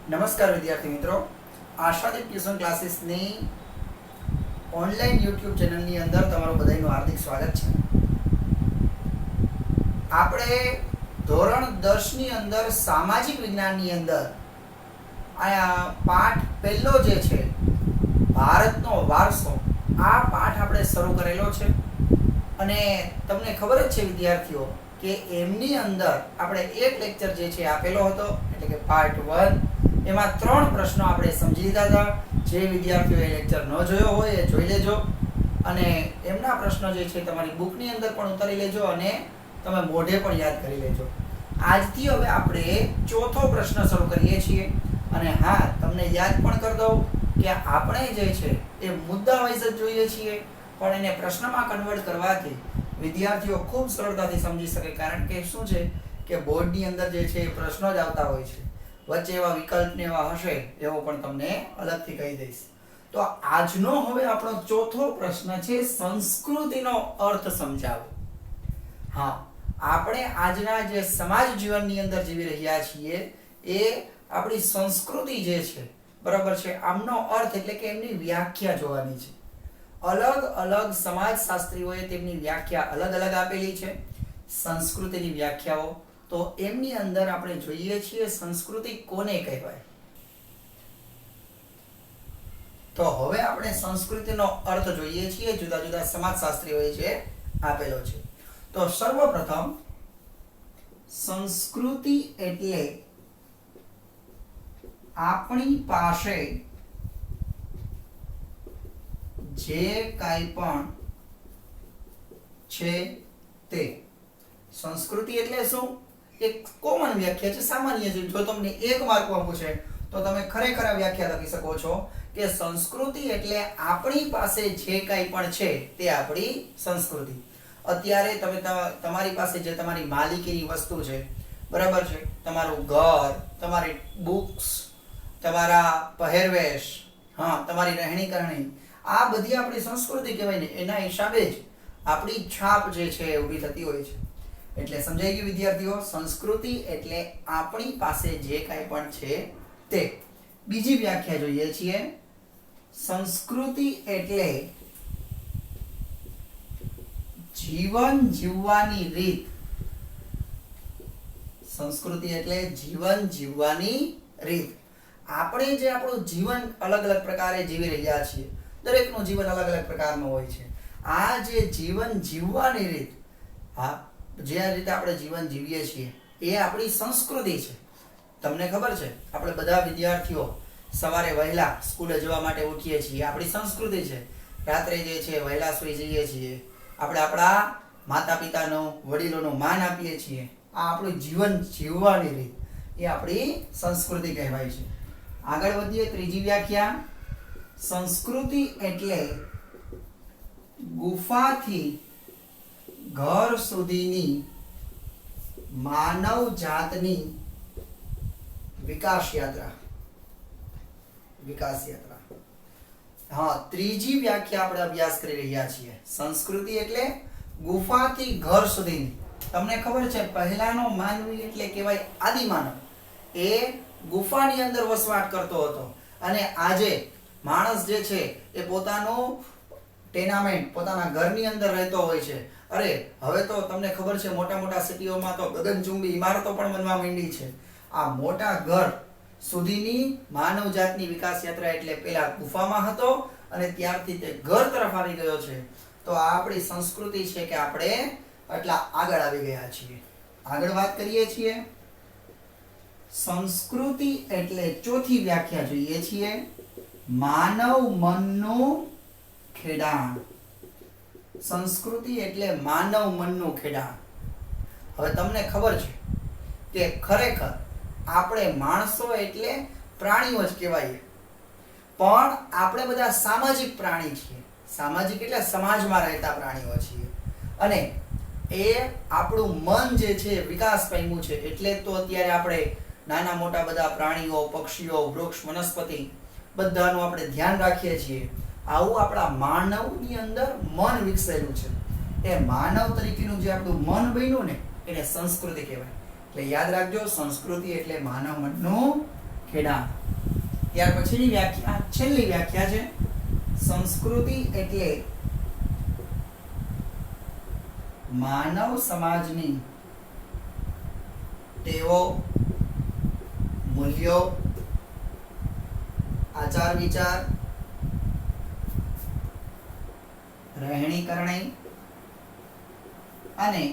નમસ્કાર વિદ્યાર્થી મિત્રો, આશાદીપ ટ્યુશન ક્લાસીસની ઓનલાઈન યુટ્યુબ ચેનલની અંદર તમારું બધાનું હાર્દિક સ્વાગત છે. આપણે ધોરણ 10 ની અંદર સામાજિક વિજ્ઞાનની અંદર આ પાઠ પહેલો જે છે ભારતનો વારસો, આ પાઠ આપણે શરૂ કરેલો છે અને તમને ખબર જ છે વિદ્યાર્થીઓ કે એમની અંદર આપણે એક લેક્ચર જે છે આપેલો હતો, એટલે કે પાર્ટ 1. એમાં 3 પ્રશ્નો આપણે સમજી લીધા હતા. જે વિદ્યાર્થીઓએ લેક્ચર ન જોયો હોય એ જોઈ લેજો અને એમના પ્રશ્નો જે છે તમારી બુકની અંદર પણ ઉતારી લેજો અને તમે મોઢે પણ યાદ કરી લેજો. આજથી હવે આપણે ચોથો પ્રશ્ન શરૂ કરીએ છીએ અને હા, તમને યાદ પણ કરી દઉં કે આપણે જે છે એ મુદ્દા વાઇઝ જ જોઈએ છીએ, પણ એને પ્રશ્નમાં કન્વર્ટ કરવાથી વિદ્યાર્થીઓ ખૂબ સરળતાથી સમજી શકે. કારણ કે શું છે કે બોર્ડની અંદર જે છે એ પ્રશ્નો જ આવતા હોય છે, વચ્ચે એવા વિકલ્પ ને એવા હશે એવો પણ તમને અલગથી કહી દઈશ. તો આજનો હવે આપણો ચોથો પ્રશ્ન છે, સંસ્કૃતિનો અર્થ સમજાવો. હા, આપણે આજના જે સમાજ જીવનની અંદર જીવી રહ્યા છીએ એ આપણી સંસ્કૃતિ જે છે, બરાબર છે, આમનો અર્થ એટલે કે એમની વ્યાખ્યા જોવાની છે. અલગ અલગ સમાજશાસ્ત્રીઓએ તેમની વ્યાખ્યા અલગ અલગ આપેલી છે. સંસ્કૃતિની વ્યાખ્યાઓ તો એમની અંદર આપણે જોઈએ છીએ સંસ્કૃતિ કોને કહેવાય. તો હવે આપણે સંસ્કૃતિનો અર્થ જોઈએ છીએ, જુદા જુદા સમાજશાસ્ત્રીઓએ જે આપેલો છે. તો સર્વપ્રથમ સંસ્કૃતિ એટલે આપણી પાસે જે કાંઈ પણ છે તે. સંસ્કૃતિ એટલે શું? એક કોમન વ્યાખ્યા છે, સામાન્ય છે. જો તમને 1 માર્કમાં પૂછે તો તમે ખરેખર આ વ્યાખ્યા લખી શકો છો કે સંસ્કૃતિ એટલે આપણી પાસે જે કાંઈ પણ છે તે આપણી સંસ્કૃતિ. અત્યારે તમે તમારી પાસે જે તમારી માલિકીની વસ્તુ છે, બરાબર છે, તમારું ઘર, તમારી બુક્સ, તમારા પહેરવેશ, હા, તમારી રહેણી કરણી, આ બધી આપણી સંસ્કૃતિ કહેવાય ને. એના હિસાબે જ આપણી છાપ જે છે એ ઊભી થતી હોય છે. એટલે સમજાઈ ગયું વિદ્યાર્થીઓ? સંસ્કૃતિ એટલે આપણી પાસે જે કાંઈ પણ છે તે. બીજી વ્યાખ્યા જોઈએ છીએ, સંસ્કૃતિ એટલે જીવન જીવવાની રીત. સંસ્કૃતિ એટલે જીવન જીવવાની રીત. આપણે જે આપણું જીવન અલગ અલગ પ્રકારે જીવી રહ્યા છીએ, દરેકનું જીવન અલગ અલગ પ્રકારનું હોય છે. આ જે જીવન જીવવાની રીત, હા, જે રીતે આપણે જીવન જીવીએ છીએ એ આપણી સંસ્કૃતિ છે. તમને ખબર છે, આપણે બધા વિદ્યાર્થીઓ સવારે વહેલા સ્કૂલે જવા માટે ઉઠીએ છીએ, આપણી સંસ્કૃતિ છે. રાત્રે જે છે વહેલા સૂઈ જઈએ છીએ. આપણે આપણા માતા પિતાનું, વડીલોનું માન આપીએ છીએ. આ આપણું જીવન જીવવાની રીત, એ આપણી સંસ્કૃતિ કહેવાય છે. આગળ વધીએ. ત્રીજી વ્યાખ્યા, સંસ્કૃતિ એટલે ગુફાથી ઘર સુધીની માનવ જાતની વિકાસ યાત્રા. વિકાસ યાત્રા. હા, ત્રીજી વ્યાખ્યા આપણે અભ્યાસ કરી રહ્યા છીએ. સંસ્કૃતિ એટલે ગુફાથી ઘર સુધીની. તમને ખબર છે, પહેલાનો માનવી એટલે કહેવાય આદિમાનવ, એ ગુફાની અંદર વસવાટ કરતો હતો. અને આજે માણસ જે છે એ પોતાનું ટેનામેન્ટ, પોતાના ઘરની અંદર રહેતો હોય છે. અરે હવે તો તમને ખબર છે, મોટા મોટા સિટીઓમાં તો ગગનચુંબી ઇમારતો પણ બનવા માંડી છે. આ મોટા ઘર સુધીની માનવ જાતની વિકાસ યાત્રા એટલે પેલા ગુફામાં હતો અને ત્યારથી તે ઘર તરફ આવી ગયો છે. તો આ આપણી સંસ્કૃતિ છે કે આપણે એટલા આગળ આવી ગયા છીએ. આગળ વાત કરીએ છીએ. સંસ્કૃતિ એટલે ચોથી વ્યાખ્યા જોઈએ છીએ, માનવ મનનું ખેડાણ. સંસ્કૃતિ એટલે માનવ મનનું ખેડાણ. હવે તમને ખબર છે કે ખરેખર આપણે માણસો એટલે પ્રાણીઓ જ કહેવાય, પણ આપણે બધા સામાજિક પ્રાણી છીએ. સામાજિક એટલે સમાજમાં રહેતા પ્રાણીઓ છીએ. અને એ આપણું મન જે છે વિકાસ પામ્યું છે, એટલે તો અત્યારે આપણે નાના મોટા બધા પ્રાણીઓ, પક્ષીઓ, વૃક્ષ, વનસ્પતિ બધાનું આપણે ધ્યાન રાખીએ છીએ. આવું આપણા માનવની અંદર મન વિકસેલું છે. એ માનવ તરીકેનું જે આપણું મન બન્યું ને, એને સંસ્કૃતિ કહેવાય. એટલે યાદ રાખજો, સંસ્કૃતિ એટલે માનવ મનનું ખેડાણ. ત્યાર પછીની વ્યાખ્યા, છેલ્લી વ્યાખ્યા છે સંસ્કૃતિ એટલે માનવ સમાજની ટેવો, મૂલ્યો, આચાર વિચાર, રહેણી કરણી અને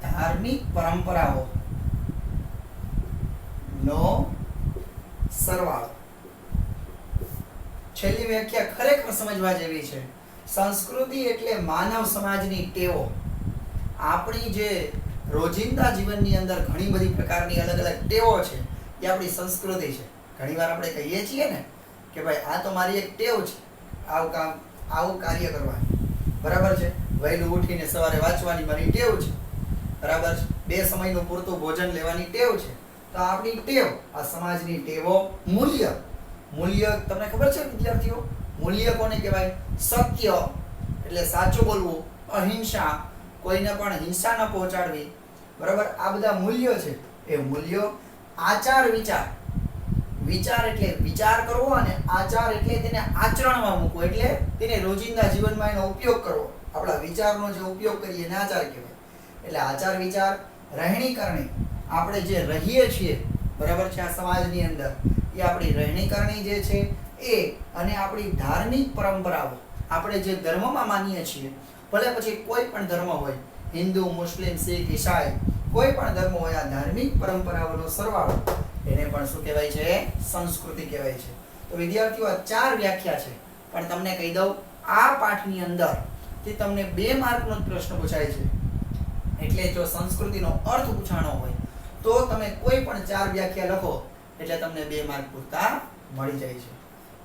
ધાર્મિક પરંપરાઓ નો સરવાળો. છેલ્લી વ્યાખ્યા ખરેખર સમજવા જેવી છે. સંસ્કૃતિ એટલે માનવ સમાજની ટેવો. આપણી જે રોજિંદા જીવનની અંદર ઘણી બધી પ્રકારની અલગ અલગ ટેવો છે એ આપણી સંસ્કૃતિ છે. ઘણીવાર આપણે કહીએ છીએ ને કે ભાઈ આ તો મારી એક ટેવ છે, આવું કામ, આવું કાર્ય કરવાનું, બરાબર છે. વહેલું ઉઠીને સવારે વાંચવાની મારી ટેવ છે, બરાબર છે. 2 સમયનું પૂરતું ભોજન લેવાની ટેવ છે. તો આપણી ટેવ, આ સમાજની ટેવો. મૂલ્ય, મૂલ્ય તમને ખબર છે વિદ્યાર્થીઓ, મૂલ્ય કોને કહેવાય? સત્ય એટલે સાચું બોલવું, અહિંસા, કોઈને પણ હિંસા ન પહોંચાડવી, બરાબર. આ બધા મૂલ્યો છે. એ મૂલ્યો. આચાર વિચાર, વિચાર એટલે વિચાર કરવો અને આચાર એટલે તેને આચરણમાં મૂકવો, એટલે તેને રોજિંદા જીવનમાં એનો ઉપયોગ કરવો. આપણા વિચારનો જે ઉપયોગ કરીએ એને આચાર કહેવાય. એટલે આચાર વિચાર. રહેણી કરણી, આપણે જે રહીએ છીએ, બરાબર છે, આ સમાજની અંદર, એ આપણી રહેણી કરણી જે છે એ, અને આપણી ધાર્મિક પરંપરાઓ, આપણે જે ધર્મમાં માનીએ છીએ, ભલે પછી કોઈ પણ ધર્મ હોય, હિન્દુ, મુસ્લિમ, શીખ, ઈસાઈ, કોઈ પણ ધર્મ હોય, આ ધાર્મિક પરંપરાઓનો સરવાળો, એને પણ શું કહેવાય છે? સંસ્કૃતિ કહેવાય છે. તો વિદ્યાર્થીઓ, આ 4 વ્યાખ્યા છે. પણ તમને કહી દઉં, આ પાઠની અંદર થી તમને 2 માર્કનો જ પ્રશ્ન પૂછાય છે. એટલે જો સંસ્કૃતિનો અર્થ પૂછાણો હોય તો તમે કોઈ પણ 4 વ્યાખ્યા લખો એટલે તમને 2 માર્ક પૂરતા મળી જાય છે.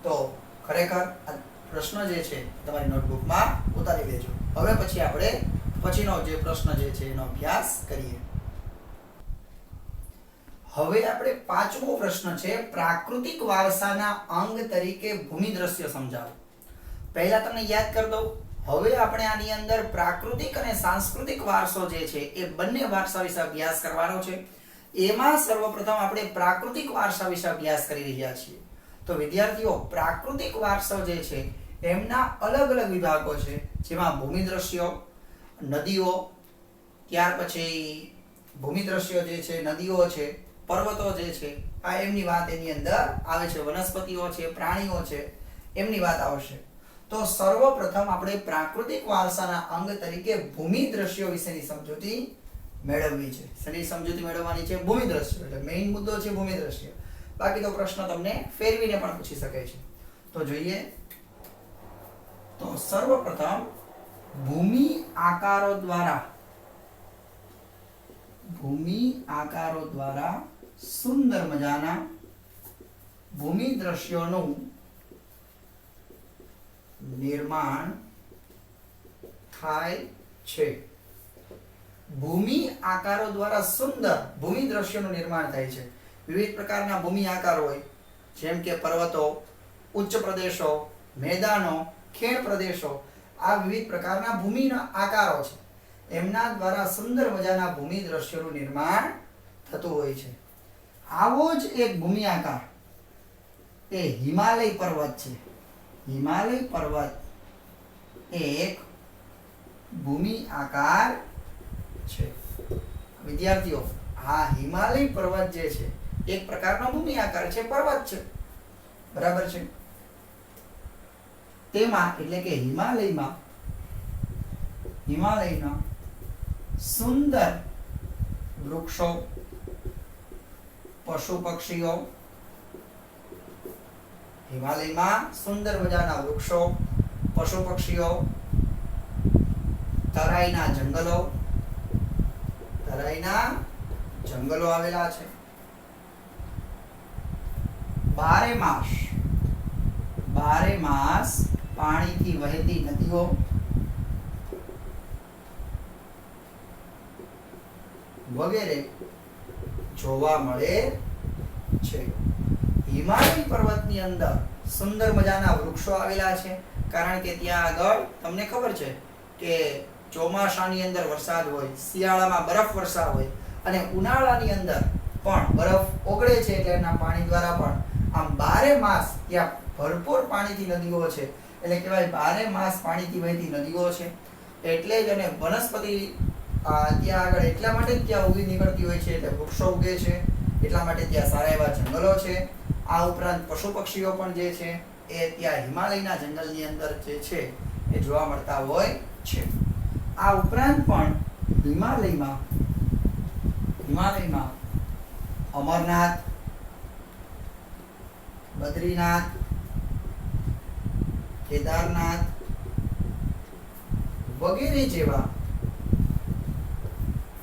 તો ખરેખર આ પ્રશ્ન જે છે તમારી નોટબુકમાં ઉતારી દેજો. હવે પછી આપણે પછીનો જે પ્રશ્ન જે છે એનો અભ્યાસ કરીએ. હવે આપણે 5મો પ્રશ્ન છે, પ્રાકૃતિક વારસાના અંગ તરીકે ભૂમિ દ્રશ્ય સમજાવો. પહેલા તમને યાદ કરી દઉં. હવે આપણે આની અંદર પ્રાકૃતિક અને સાંસ્કૃતિક વારસો જે છે એ બંને વારસા વિશે અભ્યાસ કરવાનો છે. એમાં સર્વપ્રથમ આપણે પ્રાકૃતિક વારસા વિશે અભ્યાસ કરી રહ્યા છીએ. તો વિદ્યાર્થીઓ, પ્રાકૃતિક વારસો જે છે એમના અલગ અલગ વિભાગો છે, જેમાં ભૂમિ દ્રશ્યો, નદીઓ, ત્યાર પછી ભૂમિ દ્રશ્યો જે છે, નદીઓ છે, પર્વતો જે છે, આ એમની વાત એની અંદર આવે છે. વનસ્પતિઓ છે, પ્રાણીઓ છે, એમની વાત આવશે. તો સર્વપ્રથમ આપણે પ્રાકૃતિક વારસાના અંગ તરીકે ભૂમિ દ્રશ્યો વિશેની સમજૂતી મેળવવી છે. શેની સમજૂતી મેળવવાની છે? ભૂમિ દ્રશ્યો. એટલે મેઇન મુદ્દો છે ભૂમિ દ્રશ્ય. બાકી તો પ્રશ્ન તમને ફેરવીને પણ પૂછી શકે છે. તો જોઈએ. તો સર્વપ્રથમ ભૂમિ આકારો દ્વારા સુંદર મજાના ભૂમિ દ્રશ્યોનું નિર્માણ થાય છે. ભૂમિ આકારો દ્વારા સુંદર ભૂમિ દ્રશ્યોનું નિર્માણ થાય છે. વિવિધ પ્રકારના ભૂમિ આકારો હોય, જેમ કે પર્વતો, ઉચ્ચ પ્રદેશો, મેદાનો, ખેણ પ્રદેશો, આ વિવિધ પ્રકારના ભૂમિના આકારો છે. એમના દ્વારા સુંદર મજાના ભૂમિ દ્રશ્યોનું નિર્માણ થતું હોય છે. આવો જ એક ભૂમિ આકાર એ હિમાલય પર્વત છે. હિમાલય પર્વત એક ભૂમિ આકાર છે. વિદ્યાર્થીઓ, આ હિમાલય પર્વત જે છે એક પ્રકારનો ભૂમિ આકાર છે, પર્વત છે, બરાબર છે. તેમાં એટલે કે હિમાલયના સુંદર વૃક્ષો, પશુ પક્ષીઓ, હિમાલયમાં સુંદર મજાના વૃક્ષો, પશુ પક્ષીઓ, તરાઈના જંગલો આવેલા છે. બારે માસ પાણીથી વહેતી નદીઓ, વગેરે જોવા મળે છે. હિમાલય પર્વતની અંદર સુંદર મજાના વૃક્ષો આવેલા છે, કારણ કે ત્યાં આગળ તમને ખબર છે કે ચોમાસાની અંદર વરસાદ હોય, શિયાળામાં બરફ વર્ષા હોય, અને ઉનાળાની અંદર પણ બરફ ઓગળે છે એટલે એના પાણી દ્વારા પણ આમ 12 માસ ત્યાં ભરપૂર પાણીથી નદીઓ છે, એટલે કહેવાય 12 માસ પાણીથી વહેતી નદીઓ છે. એટલે જ અને વનસ્પતિ ત્યાં આગળ એટલા માટે જ ત્યાં ઉગી નીકળતી હોય છે, એટલે વૃક્ષો ઉગે છે, એટલા માટે ત્યાં સારા એવા જંગલો છે. આ ઉપરાંત પશુ પક્ષીઓ પણ જે છે એ ત્યાં હિમાલયના જંગલની અંદર જે છે એ જોવા મળતા હોય છે. આ ઉપરાંત પણ હિમાલયમાં અમરનાથ, બદ્રીનાથ, કેદારનાથ વગેરે જેવા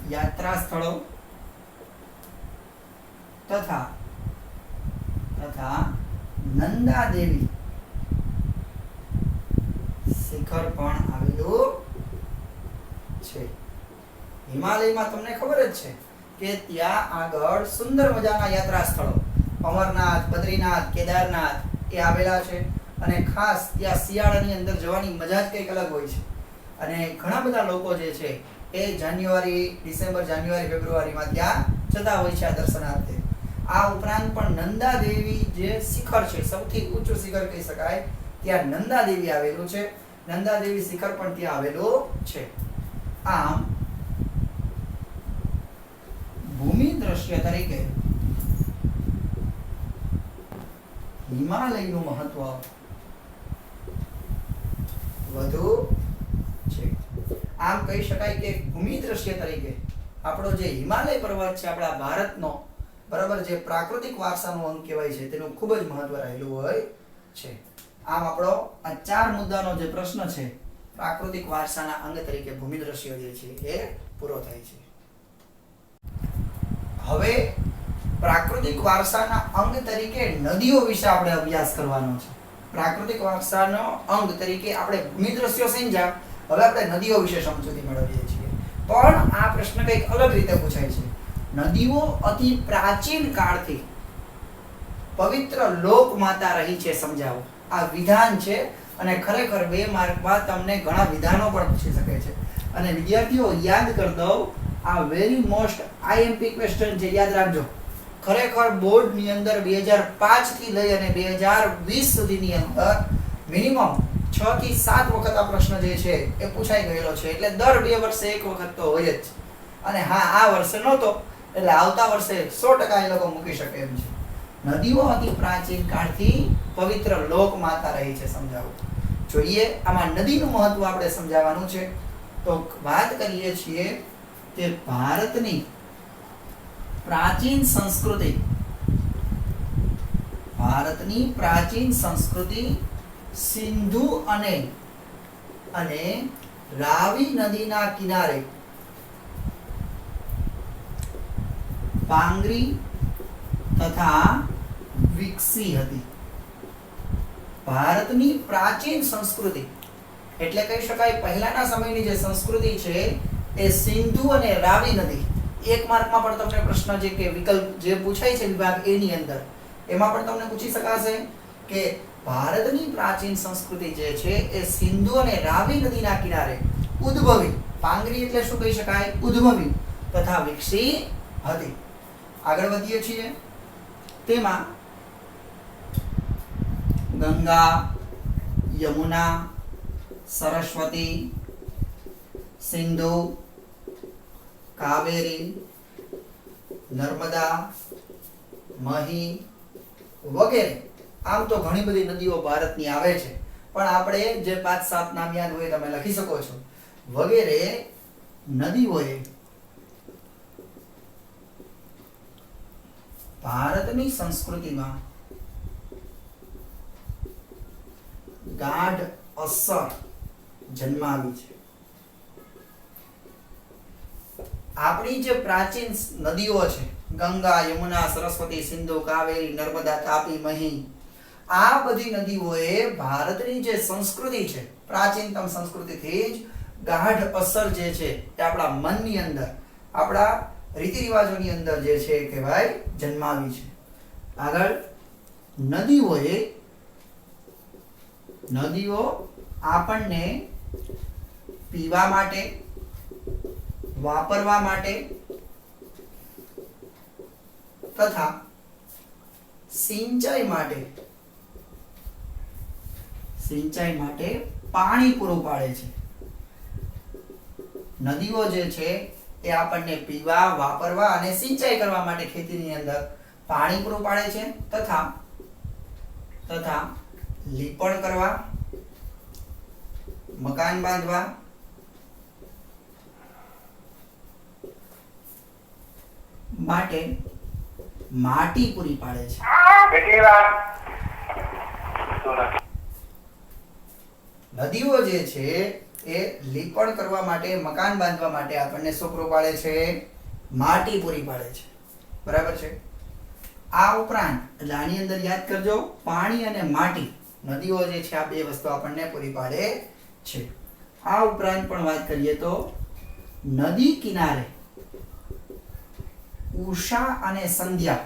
યાત્રા સ્થળો તથા નંદા દેવી શિખર પણ આવેલું છે. હિમાલયમાં તમને ખબર જ છે કે ત્યાં આગળ સુંદર મજાના યાત્રા સ્થળો અમરનાથ, બદ્રીનાથ, કેદારનાથ એ આવેલા છે. અને ખાસ ત્યાં શિયાળાની અંદર જવાની મજા જ કંઈક અલગ હોય છે. અને ઘણા બધા લોકો જે છે એ ડિસેમ્બર, જાન્યુઆરી, ફેબ્રુઆરીમાં ત્યાં જતા હોય છે આ દર્શનાર્થે. આ ઉપરાંત પણ નંદા દેવી જે શિખર છે, સૌથી ઊંચું શિખર કહી શકાય, ત્યાં નંદા દેવી આવેલું છે. નંદા દેવી શિખર પણ ત્યાં આવેલું છે. આમ ભૂમિ દ્રશ્ય તરીકે હિમાલયનું મહત્વ વધુ છે. આમ કહી શકાય કે ભૂમિ દ્રશ્ય તરીકે આપણો જે હિમાલય પર્વત છે આપણા ભારતનો, બરાબર, જે પ્રાકૃતિક વારસાનો અંગ કહેવાય છે, તેનું ખૂબ જ મહત્વ રહેલું હોય છે. આમ આપણો આ 4 મુદ્દાનો જે પ્રશ્ન છે પ્રાકૃતિક વારસાના અંગ તરીકે ભૂમિ દ્રશ્ય જે છે એ પૂરો થાય છે. હવે પ્રાકૃતિક વારસાના અંગ તરીકે નદીઓ વિશે આપણે અભ્યાસ કરવાનો છે. પ્રાકૃતિક વારસાનો અંગ તરીકે આપણે ભૂમિ દ્રશ્યો સમજ્યા, હવે આપણે નદીઓ વિશે સમજૂતી મેળવીએ છીએ. પણ આ પ્રશ્ન કંઈક અલગ રીતે પૂછાય છે. નદીઓ અતિ પ્રાચીન કાળથી પવિત્ર લોક માતા રહી છે સમજાવો. આ વિધાન છે અને ખરેખર 2 માર્કમાં તમને ઘણા વિધાનો પણ પૂછી શકે છે. અને વિદ્યાર્થીઓ યાદ કરી દઉં, આ વેરી મોસ્ટ આઈએમપી ક્વેશ્ચન છે, યાદ રાખજો. ખરેખર બોર્ડની અંદર 2005 થી લઈ અને 2020 સુધીની અંદર મિનિમમ 6 થી 7 વખત આ પ્રશ્ન જે છે એ પૂછાઈ ગયેલો છે. એટલે દર 2 વર્ષે એક વખત તો હોય જ. અને હા, આ વર્ષે નહોતો એટલે આવતા વર્ષે 100% એ લોકો મૂકી શકે એમ છે. નદીઓ અતિ પ્રાચીન કાળથી પવિત્ર લોક માતા રહી છે સમજાવો. જોઈએ આમાં નદીનું મહત્વ આપણે સમજાવવાનું છે. તો વાત કરીએ છીએ કે ભારતની પ્રાચીન સંસ્કૃતિ સિંધુ અને રાવી નદીના કિનારે પાંગરી તથા વિકસી હતી. ભારતની પ્રાચીન સંસ્કૃતિ એટલે કહી શકાય પહેલાના સમયની જે સંસ્કૃતિ છે એ સિંધુ અને રાવી નદી. 1 માર્કમાં પણ તમને પ્રશ્ન છે કે વિકલ્પ જે પૂછાય છે વિભાગ A ની અંદર, એમાં પણ તમને પૂછી શકાશે કે ભારતની પ્રાચીન સંસ્કૃતિ જે છે એ સિંધુ અને રાવી નદીના કિનારે ઉદ્ભવી, પાંગરી એટલે શું કહી શકાય, ઉદ્ભવી તથા વિકસી હતી. આગળ વધીએ છીએ. તેમાં ગંગા, યમુના, સરસ્વતી, સિંધુ, કાવેરી, નર્મદા, મહી વગેરે. આમ તો ઘણી બધી નદીઓ ભારતની આવે છે, પણ આપણે જે 5-7 નામ યાદ હોય તમે લખી શકો છો. વગેરે નદીઓએ ભારતની સંસ્કૃતિમાં ગાઢ અસર જન્માવી છે. આપણી જે પ્રાચીન નદીઓ છે ગંગા, યમુના, સરસ્વતી, સિંધુ, કાવેરી, નર્મદા, તાપી, મહી, આ બધી નદીઓએ ભારતની જે સંસ્કૃતિ છે પ્રાચીનતમ સંસ્કૃતિથી જ ગાઢ અસર જે છે એ આપણા મનની અંદર, આપણા રીતિ રિવાજોની અંદર જે છે એ કહેવાય જન્માવી છે. આગળ નદીઓ આપણને પીવા માટે, વાપરવા માટે, તથા સિંચાઈ માટે પાણી પૂરું પાડે છે. નદીઓ જે છે એ આપણને પીવા, વાપરવા અને સિંચાઈ કરવા માટે ખેતીની અંદર પાણી પૂરું પાડે છે તથા લીપણ કરવા, મકાન બાંધવા, માટે માટી પૂરી પાડે છે. નદીઓ જે છે એ લીપણ કરવા માટે, મકાન બાંધવા માટે આપણને શું પૂરું પાડે છે? માટી પૂરી પાડે છે. બરાબર છે. આ ઉપરાંત એટલે આની અંદર યાદ કરજો, પાણી અને માટી, નદીઓ જે છે આ બે વસ્તુ આપણને પૂરી પાડે છે. આ ઉપરાંત પણ વાત કરીએ તો નદી કિનારે ઉષા અને સંધ્યા,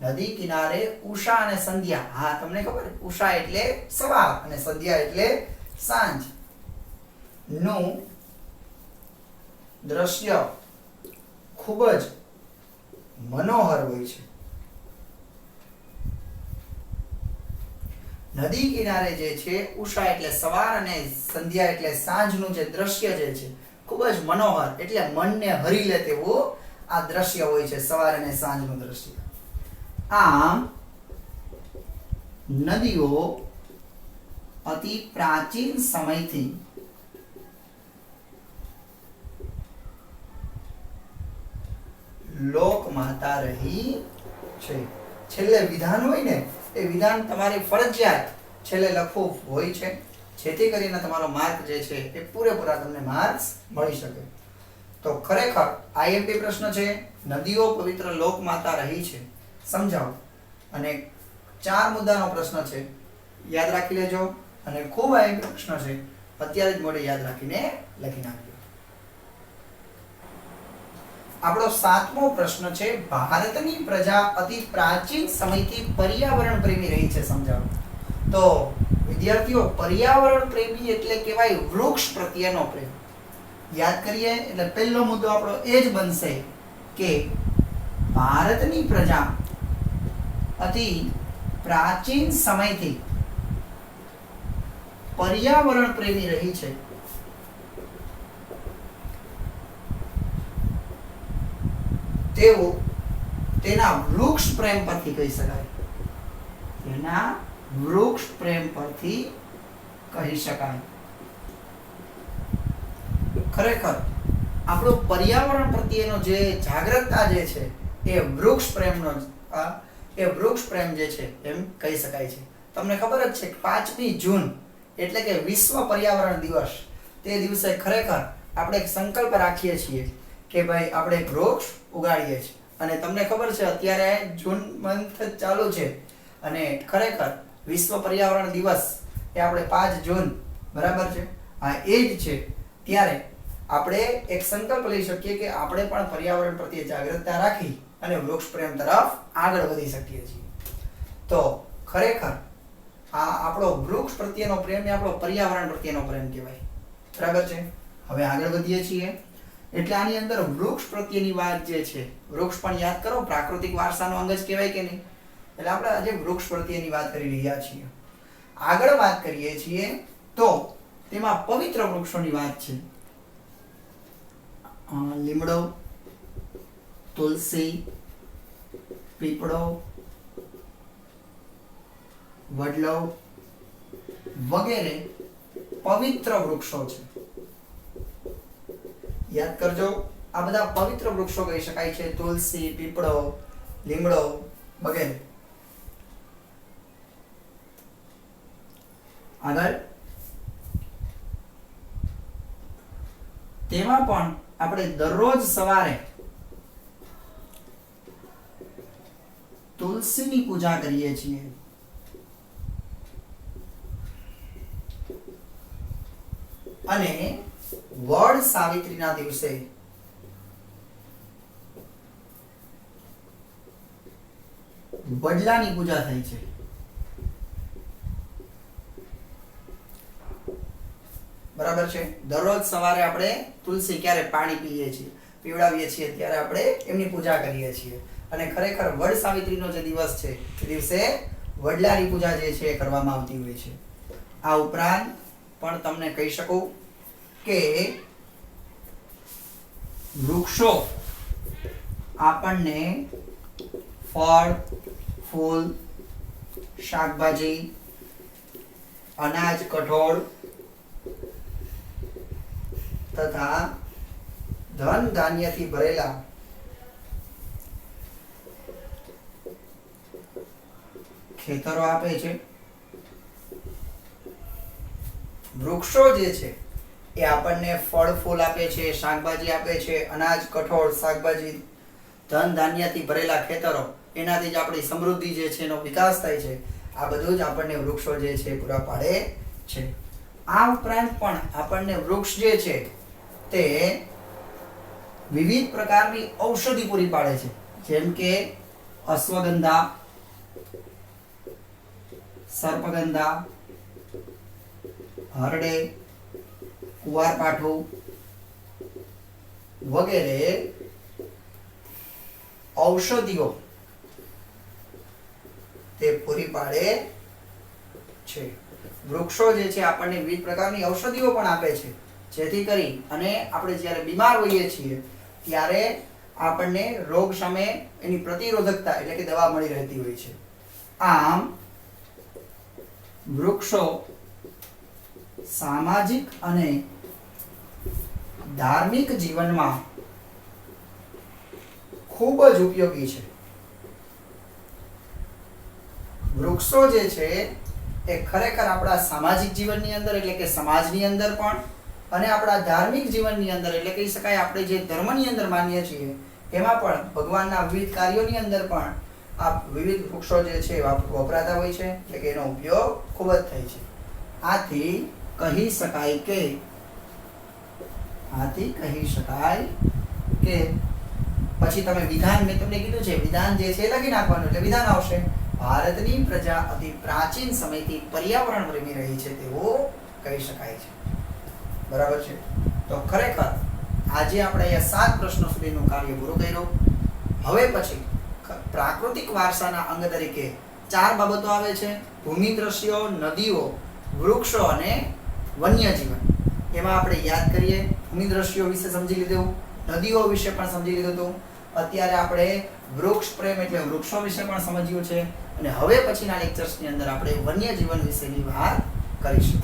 નદી કિનારે ઉષા અને સંધ્યા, હા તમને ખબર, ઉષા એટલે સવાર અને સંધ્યા એટલે સાંજ નું દ્રશ્ય ખૂબ જ મનોહર હોય છે. નદી કિનારે જે છે ઉષા એટલે સવાર અને સંધ્યા એટલે સાંજનું જે દ્રશ્ય જે છે ખૂબ જ મનોહર એટલે મનને હરી લે તેવું આ દ્રશ્ય હોય છે, સવાર અને સાંજનું દ્રશ્ય. આમ નદીઓ અતિ પ્રાચીન સમયથી લોકમાતા રહી છે. છેલ્લે વિધાન હોય ને એ વિધાન તમારે ફરજિયાત છેલ્લે લખવું હોય છે, જેથી કરીને તમારો માર્ક જે છે એ પૂરેપૂરા તમને માર્ક્સ મળી શકે. તો ખરેખર આઈએમપી પ્રશ્ન છે, નદીઓ પવિત્ર લોકમાતા રહી છે, સમજાવો. અને 4 મુદ્દાનો પ્રશ્ન છે, યાદ રાખી લેજો. અને ખૂબ આઈએમપી પ્રશ્ન છે, અત્યારે જ મોઢે યાદ રાખીને લખી નાખજો. આપણો 7મો પ્રશ્ન છે, ભારતની પ્રજા અતિ પ્રાચીન સમયથી પર્યાવરણ પ્રેમી રહી છે, સમજાવો. તો વિદ્યાર્થીઓ, પર્યાવરણ પ્રેમી એટલે કહેવાય વૃક્ષ પ્રત્યેનો પ્રેમ. યાદ કરીએ એટલે પહેલો મુદ્દો આપણો એ જ બનશે કે ભારતની પ્રજા અતિ પ્રાચીન સમયથી પર્યાવરણ પ્રેમી રહી છે. તેના વૃક્ષ પ્રેમ પરથી કહી શકાય. તેના વૃક્ષ પ્રેમ પરથી કહી શકાય. ખરેખર આપણો પર્યાવરણ પ્રત્યેનો જે જાગૃતતા જે છે એ વૃક્ષ પ્રેમ જે છે એમ કહી શકાય છે. તમને ખબર જ છે કે 5મી જૂન એટલે કે વિશ્વ પર્યાવરણ દિવસ, તે દિવસે ખરેખર આપણે એક સંકલ્પ રાખીએ છીએ કે ભાઈ આપણે એક વૃક્ષ ઉગાડીએ છીએ. અને તમને ખબર છે અત્યારે જૂન મંથ ચાલુ છે અને ખરેખર વિશ્વ પર્યાવરણ દિવસ એ આપણે 5 જૂન, બરાબર છે, આ એ જ છે. ત્યારે આપણે એક સંકલ્પ લઈ શકીએ કે આપણે પણ પર્યાવરણ પ્રત્યે જાગૃતતા રાખી અને વૃક્ષ પ્રેમ તરફ આગળ વધી શકીએ છીએ. તો ખરેખર આ આપણો વૃક્ષ પ્રત્યેનો પ્રેમ એ આપણો પર્યાવરણ પ્રત્યેનો પ્રેમ કહેવાય. બરાબર છે. હવે આગળ વધીએ છીએ. એટલે આની અંદર વૃક્ષ પ્રત્યેની વાત જે છે, વૃક્ષ પણ યાદ કરો પ્રાકૃતિક વારસાનો અંગ જ કહેવાય કે નહીં. એટલે આપણે આજે વૃક્ષ પ્રત્યેની વાત કરી રહ્યા છીએ. આગળ વાત કરીએ છીએ તો તેમાં પવિત્ર વૃક્ષોની વાત છે. લીમડો, તુલસી, પીપળો, વડલો વગેરે પવિત્ર વૃક્ષો છે. યાદ કરજો, આ બધા પવિત્ર વૃક્ષો કહી શકાય છે. તુલસી, પીપળો, લીમડો વગેરે. આગળ તેમાં પણ આપણે દરરોજ સવારે તુલસીની પૂજા કરીએ છીએ. અને વડ સાવિત્રીના દિવસે વડલાની પૂજા થાય છે. બરાબર છે. દરરોજ સવારે આપણે તુલસી ક્યારે પાણી પીએ છીએ, પીવડાવીએ છીએ ત્યારે આપણે એમની પૂજા કરીએ છીએ. અને ખરેખર વડ સાવિત્રીનો જે દિવસ છે એ દિવસે વડલાની પૂજા જે છે એ કરવામાં આવતી હોય છે. આ ઉપરાંત પણ તમને કહી શકું કે વૃક્ષો આપણને ફળ, ફૂલ, શાકભાજી, અનાજ, કઠોળ તથા ધન ધાન્યથી ભરેલા ખેતરો આપે છે. વૃક્ષો જે છે એ આપણને ફળ ફૂલ આપે છે, શાકભાજી આપે છે, અનાજ, કઠોળ, શાકભાજી, ધન ધાન્યથી ભરેલા ખેતરો, એનાથી જ આપણી સમૃદ્ધિ જે છે એનો વિકાસ થાય છે. આ બધું જ આપણને વૃક્ષો જે છે પૂરા પાડે છે. આ ઉપરાંત પણ આપણને વૃક્ષ જે છે તે વિવિધ પ્રકારની ઔષધિ પૂરી પાડે છે. જેમ કે અશ્વગંધા, સર્પગંધા, હરડે, કુવારપાઠું વગેરે ઔષધિઓ તે પૂરી પાડે છે. વૃક્ષો જે છે આપણને વિવિધ પ્રકારની ઔષધિઓ પણ આપે છે, જેથી કરી અને આપણે જ્યારે બીમાર હોઈએ છીએ ત્યારે આપણને રોગ સામે એની પ્રતિરોધકતા એટલે કે દવા મળી રહેતી હોય છે. આમ વૃક્ષો સામાજિક અને ધાર્મિક જીવનમાં ખૂબ જ ઉપયોગી છે. વૃક્ષો જે છે એ ખરેખર આપણા સામાજિક જીવનની અંદર એટલે કે સમાજની અંદર પણ અને આપણા ધાર્મિક જીવનની અંદર એટલે કહી શકાય આપણે જે ધર્મની અંદર માનીએ છીએ એમાં પણ ભગવાનના વિવિધ કાર્યોની અંદર પણ આ વિવિધ વૃક્ષો જે છે વપરાતા હોય છે, એટલે કે એનો ઉપયોગ ખૂબ જ થાય છે. આથી કહી શકાય કે પછી તમે વિધાન, મેં તમને કીધું છે વિધાન જે છે લખી નાખવાનું એટલે વિધાન આવશે. ભારતની પ્રજા અતિ પ્રાચીન સમયથી પર્યાવરણ પ્રેમી રહી છે તેવું કહી શકાય છે. બરાબર છે. તો ખરેખર આજે આપણે અહીંયા 7 પ્રશ્નો સુધીનું કાર્ય પૂરું કર્યું. હવે પછી પ્રાકૃતિક વારસાના અંગ તરીકે 4 બાબતો આવે છે: ભૂમિ દ્રશ્યો, નદીઓ, વૃક્ષો અને વન્યજીવન. એમાં આપણે યાદ કરીએ, ભૂમિ દ્રશ્યો વિશે સમજી લીધું, નદીઓ વિશે પણ સમજી લીધું હતું. અત્યારે આપણે વૃક્ષ પ્રેમ એટલે વૃક્ષો વિશે પણ સમજ્યું છે અને હવે પછીના લેક્ચર્સની અંદર આપણે વન્યજીવન વિશેની વાત કરીશું.